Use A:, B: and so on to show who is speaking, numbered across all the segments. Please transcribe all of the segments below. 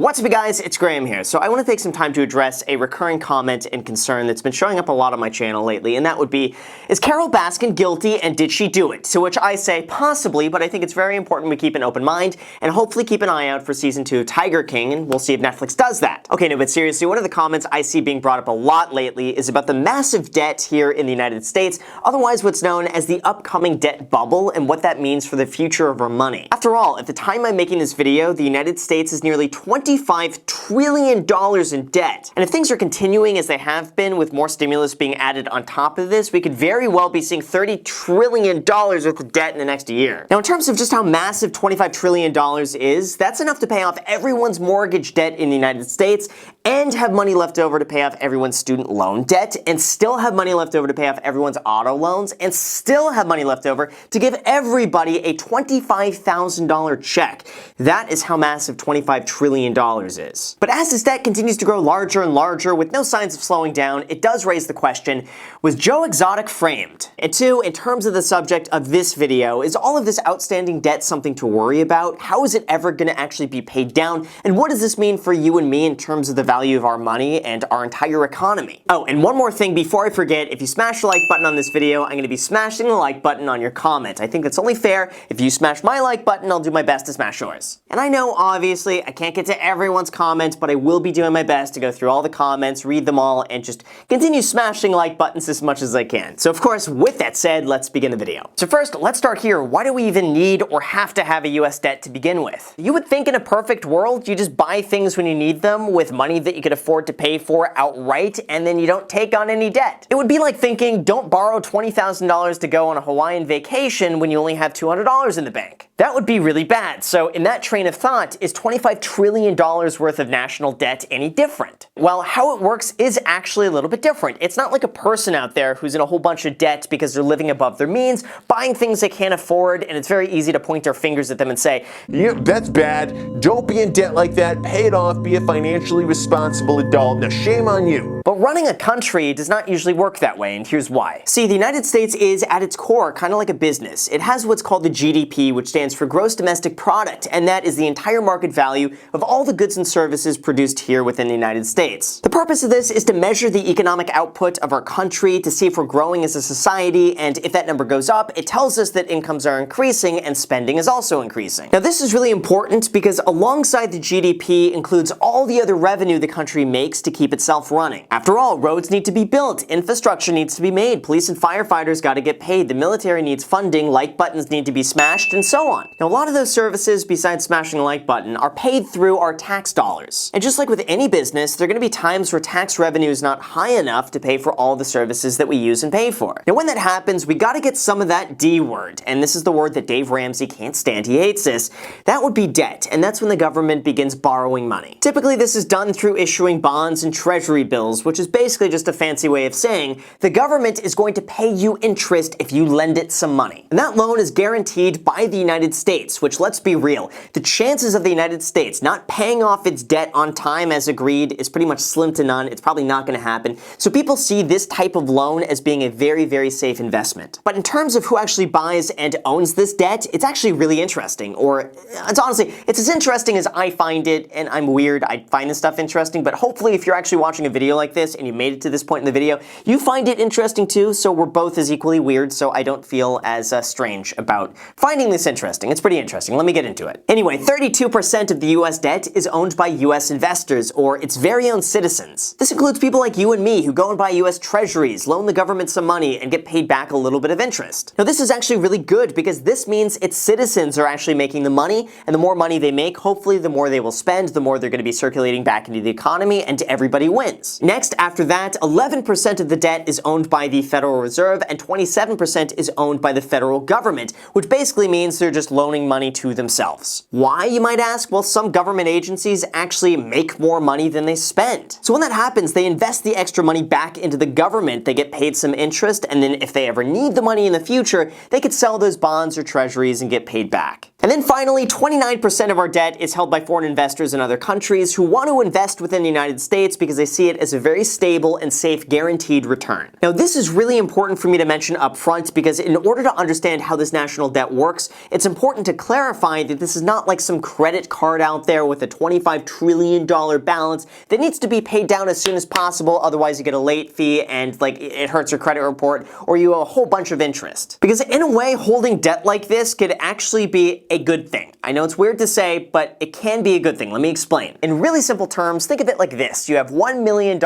A: What's up, you guys? It's Graham here. So I want to take some time to address a recurring comment and concern that's been showing up a lot on my channel lately, and that would be, is Carole Baskin guilty and did she do it? To which I say possibly, but I think it's very important we keep an open mind and hopefully keep an eye out for season 2 of Tiger King, and we'll see if Netflix does that. Okay, no, but seriously, one of the comments I see being brought up a lot lately is about the massive debt here in the United States, otherwise what's known as the upcoming debt bubble, and what that means for the future of our money. After all, at the time I'm making this video, the United States is nearly $25 trillion in debt. And if things are continuing as they have been, with more stimulus being added on top of this, we could very well be seeing $30 trillion worth of debt in the next year. Now, in terms of just how massive $25 trillion is, that's enough to pay off everyone's mortgage debt in the United States and have money left over to pay off everyone's student loan debt, and still have money left over to pay off everyone's auto loans, and still have money left over to give everybody a $25,000 check. That is how massive $25 trillion is. But as this debt continues to grow larger and larger with no signs of slowing down, it does raise the question, was Joe Exotic framed? And two, in terms of the subject of this video, is all of this outstanding debt something to worry about? How is it ever going to actually be paid down? And what does this mean for you and me in terms of the value of our money and our entire economy? Oh, and one more thing before I forget, if you smash the like button on this video, I'm going to be smashing the like button on your comment. I think that's only fair. If you smash my like button, I'll do my best to smash yours. And I know, obviously, I can't get to everyone's comments, but I will be doing my best to go through all the comments, read them all, and just continue smashing like buttons as much as I can. So of course, with that said, let's begin the video. So first, let's start here. Why do we even need or have to have a US debt to begin with? You would think in a perfect world, you just buy things when you need them with money that you could afford to pay for outright, and then you don't take on any debt. It would be like thinking, don't borrow $20,000 to go on a Hawaiian vacation when you only have $200 in the bank. That would be really bad. So in that train of thought, is $25 trillion worth of national debt any different? Well, how it works is actually a little bit different. It's not like a person out there who's in a whole bunch of debt because they're living above their means, buying things they can't afford, and it's very easy to point our fingers at them and say,
B: yeah, that's bad. Don't be in debt like that. Pay it off. Be a financially responsible adult. Now, shame on you.
A: But running a country does not usually work that way, and here's why. See, the United States is, at its core, kind of like a business. It has what's called the GDP, which stands for Gross Domestic Product, and that is the entire market value of all the goods and services produced here within the United States. The purpose of this is to measure the economic output of our country, to see if we're growing as a society, and if that number goes up, it tells us that incomes are increasing and spending is also increasing. Now, this is really important because alongside the GDP includes all the other revenue the country makes to keep itself running. After all, roads need to be built, infrastructure needs to be made, police and firefighters got to get paid, the military needs funding, like buttons need to be smashed, and so on. Now, a lot of those services, besides smashing the like button, are paid through our tax dollars. And just like with any business, there are going to be times where tax revenue is not high enough to pay for all the services that we use and pay for. Now, when that happens, we got to get some of that D word, and this is the word that Dave Ramsey can't stand. He hates this. That would be debt, and that's when the government begins borrowing money. Typically, this is done through issuing bonds and treasury bills, which is basically just a fancy way of saying the government is going to pay you interest if you lend it some money. And that loan is guaranteed by the United States, which, let's be real, the chances of the United States not paying off its debt on time as agreed is pretty much slim to none. It's probably not going to happen. So people see this type of loan as being a very, very safe investment. But in terms of who actually buys and owns this debt, it's actually really interesting. Or it's as interesting as I find it, and I'm weird. I find this stuff interesting, but hopefully if you're actually watching a video like this and you made it to this point in the video, you find it interesting too, so we're both as equally weird, so I don't feel as strange about finding this interesting. It's pretty interesting. Let me get into it. Anyway, 32% of the US debt is owned by US investors, or its very own citizens. This includes people like you and me who go and buy US treasuries, loan the government some money, and get paid back a little bit of interest. Now, this is actually really good because this means its citizens are actually making the money, and the more money they make, hopefully the more they will spend, the more they're going to be circulating back into the economy, and everybody wins. Next, after that, 11% of the debt is owned by the Federal Reserve, and 27% is owned by the federal government, which basically means they're just loaning money to themselves. Why, you might ask? Well, some government agencies actually make more money than they spend. So when that happens, they invest the extra money back into the government, they get paid some interest, and then if they ever need the money in the future, they could sell those bonds or treasuries and get paid back. And then finally, 29% of our debt is held by foreign investors in other countries who want to invest within the United States because they see it as a very stable and safe guaranteed return. Now, this is really important for me to mention up front because in order to understand how this national debt works, it's important to clarify that this is not like some credit card out there with a $25 trillion balance that needs to be paid down as soon as possible, otherwise you get a late fee and like it hurts your credit report or you owe a whole bunch of interest. Because in a way, holding debt like this could actually be a good thing. I know it's weird to say, but it can be a good thing. Let me explain. In really simple terms, think of it like this. You have $1 million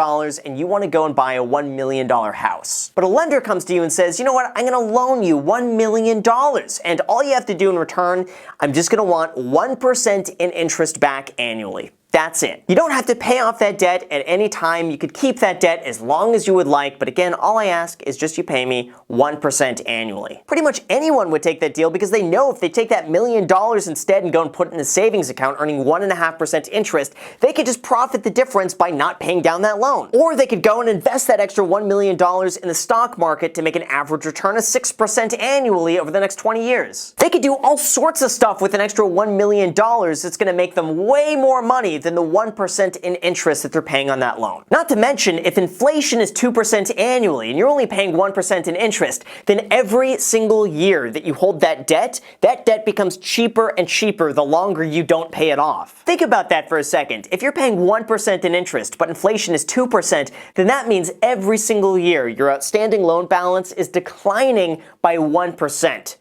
A: and you want to go and buy a $1 million house. But a lender comes to you and says, you know what, I'm going to loan you $1 million. And all you have to do in return, I'm just going to want 1% in interest back annually. That's it. You don't have to pay off that debt at any time. You could keep that debt as long as you would like, but again, all I ask is just you pay me 1% annually. Pretty much anyone would take that deal because they know if they take that $1 million instead and go and put it in a savings account earning 1.5% interest, they could just profit the difference by not paying down that loan. Or they could go and invest that extra $1 million in the stock market to make an average return of 6% annually over the next 20 years. They could do all sorts of stuff with an extra $1 million that's going to make them way more money than the 1% in interest that they're paying on that loan. Not to mention, if inflation is 2% annually and you're only paying 1% in interest, then every single year that you hold that debt becomes cheaper and cheaper the longer you don't pay it off. Think about that for a second. If you're paying 1% in interest, but inflation is 2%, then that means every single year your outstanding loan balance is declining by 1%.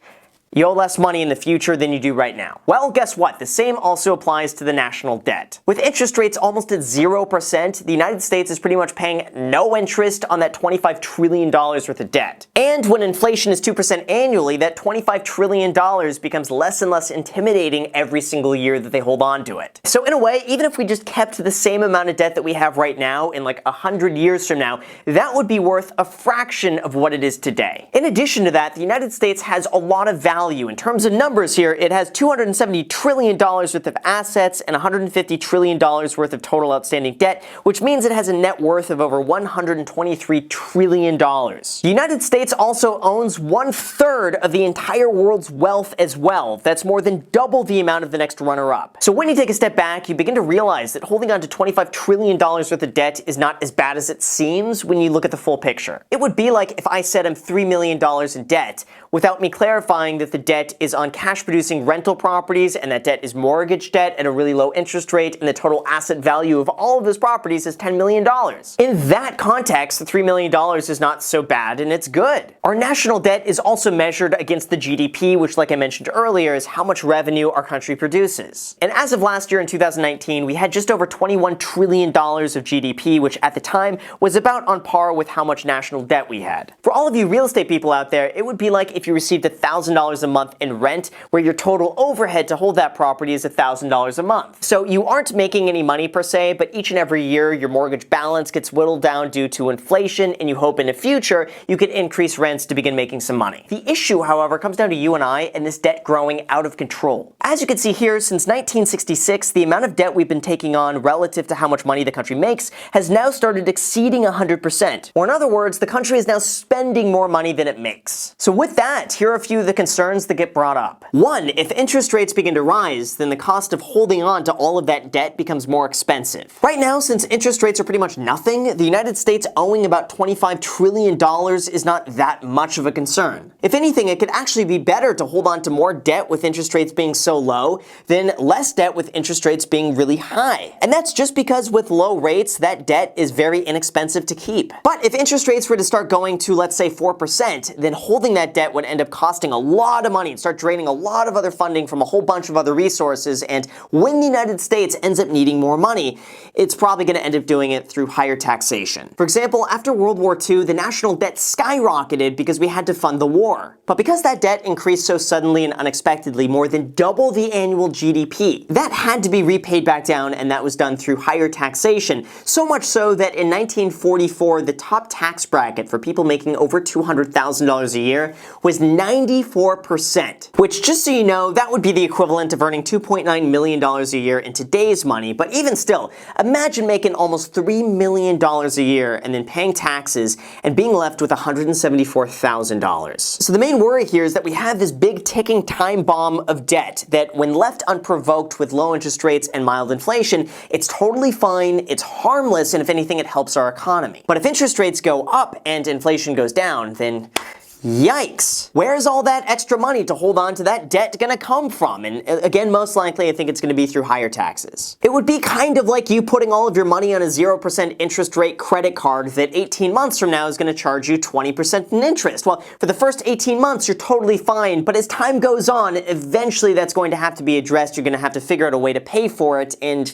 A: You owe less money in the future than you do right now. Well, guess what? The same also applies to the national debt. With interest rates almost at 0%, the United States is pretty much paying no interest on that $25 trillion worth of debt. And when inflation is 2% annually, that $25 trillion becomes less and less intimidating every single year that they hold on to it. So in a way, even if we just kept the same amount of debt that we have right now in like 100 years from now, that would be worth a fraction of what it is today. In addition to that, the United States has a lot of value. In terms of numbers here, it has $270 trillion worth of assets and $150 trillion worth of total outstanding debt, which means it has a net worth of over $123 trillion. The United States also owns 1/3 of the entire world's wealth as well. That's more than double the amount of the next runner-up. So when you take a step back, you begin to realize that holding on to $25 trillion worth of debt is not as bad as it seems when you look at the full picture. It would be like if I said I'm $3 million in debt, without me clarifying that the debt is on cash-producing rental properties and that debt is mortgage debt at a really low interest rate and the total asset value of all of those properties is $10 million. In that context, the $3 million is not so bad and it's good. Our national debt is also measured against the GDP, which like I mentioned earlier is how much revenue our country produces. And as of last year in 2019, we had just over $21 trillion of GDP, which at the time was about on par with how much national debt we had. For all of you real estate people out there, it would be like if you received $1,000 a month in rent, where your total overhead to hold that property is $1,000 a month. So you aren't making any money per se, but each and every year your mortgage balance gets whittled down due to inflation, and you hope in the future you can increase rents to begin making some money. The issue, however, comes down to you and I and this debt growing out of control. As you can see here, since 1966, the amount of debt we've been taking on relative to how much money the country makes has now started exceeding 100%. Or in other words, the country is now spending more money than it makes. So with that, here are a few of the concerns that get brought up. One, if interest rates begin to rise, then the cost of holding on to all of that debt becomes more expensive. Right now, since interest rates are pretty much nothing, the United States owing about $25 trillion is not that much of a concern. If anything, it could actually be better to hold on to more debt with interest rates being so low than less debt with interest rates being really high. And that's just because with low rates, that debt is very inexpensive to keep. But if interest rates were to start going to, let's say, 4%, then holding that debt would end up costing a lot of money and start draining a lot of other funding from a whole bunch of other resources. And when the United States ends up needing more money, it's probably going to end up doing it through higher taxation. For example, after World War II, the national debt skyrocketed because we had to fund the war. But because that debt increased so suddenly and unexpectedly, more than double the annual GDP, that had to be repaid back down, and that was done through higher taxation. So much so that in 1944, the top tax bracket for people making over $200,000 a year was 94%. 0%. Which, just so you know, that would be the equivalent of earning $2.9 million a year in today's money, but even still, imagine making almost $3 million a year and then paying taxes and being left with $174,000. So the main worry here is that we have this big ticking time bomb of debt that, when left unprovoked with low interest rates and mild inflation, it's totally fine, it's harmless, and if anything, it helps our economy. But if interest rates go up and inflation goes down, then yikes! Where's all that extra money to hold on to that debt gonna come from? And again, most likely I think it's gonna be through higher taxes. It would be kind of like you putting all of your money on a 0% interest rate credit card that 18 months from now is gonna charge you 20% in interest. Well, for the first 18 months you're totally fine, but as time goes on, eventually that's going to have to be addressed. You're gonna have to figure out a way to pay for it, and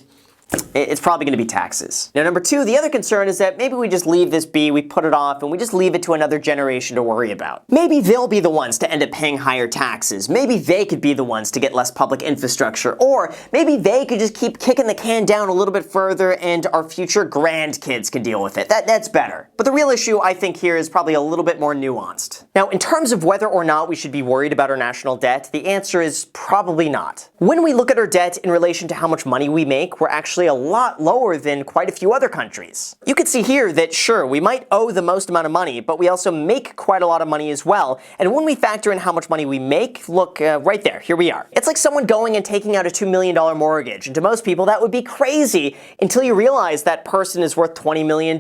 A: it's probably going to be taxes. Now, number two, the other concern is that maybe we just leave this be, we put it off, and we just leave it to another generation to worry about. Maybe they'll be the ones to end up paying higher taxes. Maybe they could be the ones to get less public infrastructure. Or maybe they could just keep kicking the can down a little bit further and our future grandkids can deal with it. That's better. But the real issue, I think, here is probably a little bit more nuanced. Now, in terms of whether or not we should be worried about our national debt, the answer is probably not. When we look at our debt in relation to how much money we make, we're actually a lot lower than quite a few other countries. You can see here that sure, we might owe the most amount of money, but we also make quite a lot of money as well. And when we factor in how much money we make, look, right there, here we are. It's like someone going and taking out a $2 million mortgage. And to most people, that would be crazy until you realize that person is worth $20 million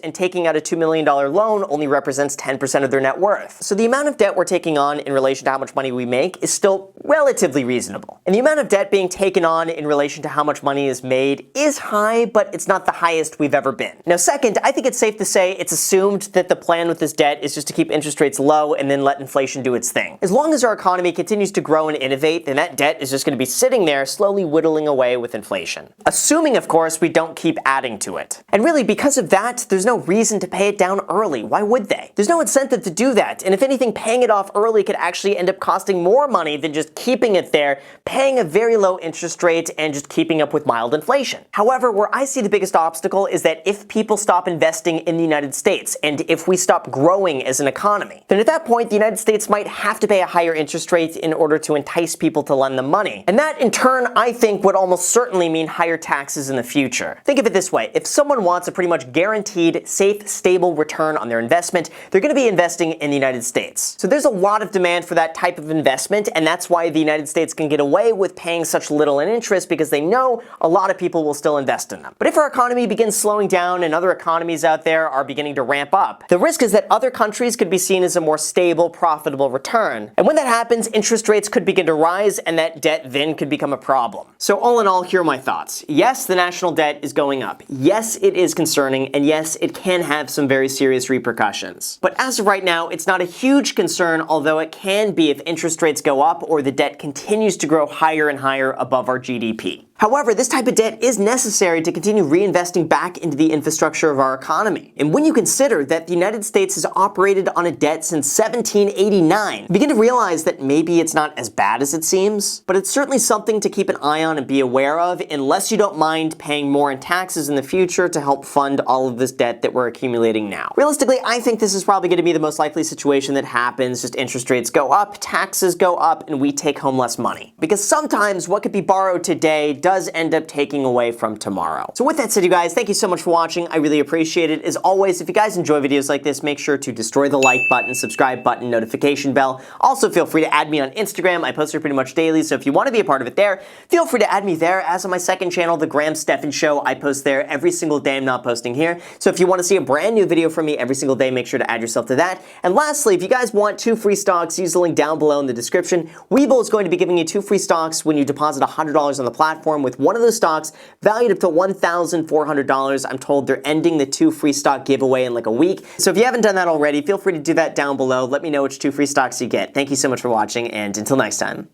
A: and taking out a $2 million loan only represents 10% of their net worth. So the amount of debt we're taking on in relation to how much money we make is still relatively reasonable. And the amount of debt being taken on in relation to how much money is made is high, but it's not the highest we've ever been. Now, second, I think it's safe to say it's assumed that the plan with this debt is just to keep interest rates low and then let inflation do its thing. As long as our economy continues to grow and innovate, then that debt is just going to be sitting there slowly whittling away with inflation. Assuming, of course, we don't keep adding to it. And really, because of that, there's no reason to pay it down early. Why would they? There's no incentive to do that. And if anything, paying it off early could actually end up costing more money than just keeping it there, paying a very low interest rate and just keeping up with mild inflation. However, where I see the biggest obstacle is that if people stop investing in the United States, and if we stop growing as an economy, then at that point the United States might have to pay a higher interest rate in order to entice people to lend them money. And that in turn, I think, would almost certainly mean higher taxes in the future. Think of it this way, if someone wants a pretty much guaranteed, safe, stable return on their investment, they're going to be investing in the United States. So there's a lot of demand for that type of investment, and that's why the United States can get away with paying such little in interest, because they know a lot of people will still invest in them. But if our economy begins slowing down and other economies out there are beginning to ramp up, the risk is that other countries could be seen as a more stable, profitable return. And when that happens, interest rates could begin to rise and that debt then could become a problem. So all in all, here are my thoughts. Yes, the national debt is going up. Yes, it is concerning, and yes, it can have some very serious repercussions. But as of right now, it's not a huge concern, although it can be if interest rates go up or the debt continues to grow higher and higher above our GDP. However, this type of debt is necessary to continue reinvesting back into the infrastructure of our economy. And when you consider that the United States has operated on a debt since 1789, you begin to realize that maybe it's not as bad as it seems, but it's certainly something to keep an eye on and be aware of, unless you don't mind paying more in taxes in the future to help fund all of this debt that we're accumulating now. Realistically, I think this is probably going to be the most likely situation that happens. Just interest rates go up, taxes go up, and we take home less money. Because sometimes what could be borrowed today does end up taking away from tomorrow. So with that said, you guys, thank you so much for watching. I really appreciate it. As always, if you guys enjoy videos like this, make sure to destroy the like button, subscribe button, notification bell. Also, feel free to add me on Instagram. I post there pretty much daily, so if you want to be a part of it there, feel free to add me there. As on my second channel, The Graham Stephan Show, I post there every single day. I'm not posting here. So if you want to see a brand new video from me every single day, make sure to add yourself to that. And lastly, if you guys want 2 free stocks, use the link down below in the description. Webull is going to be giving you 2 free stocks when you deposit $100 on the platform, with one of those stocks valued up to $1,400. I'm told they're ending the 2 free stock giveaway in like a week. So if you haven't done that already, feel free to do that down below. Let me know which 2 free stocks you get. Thank you so much for watching, and until next time.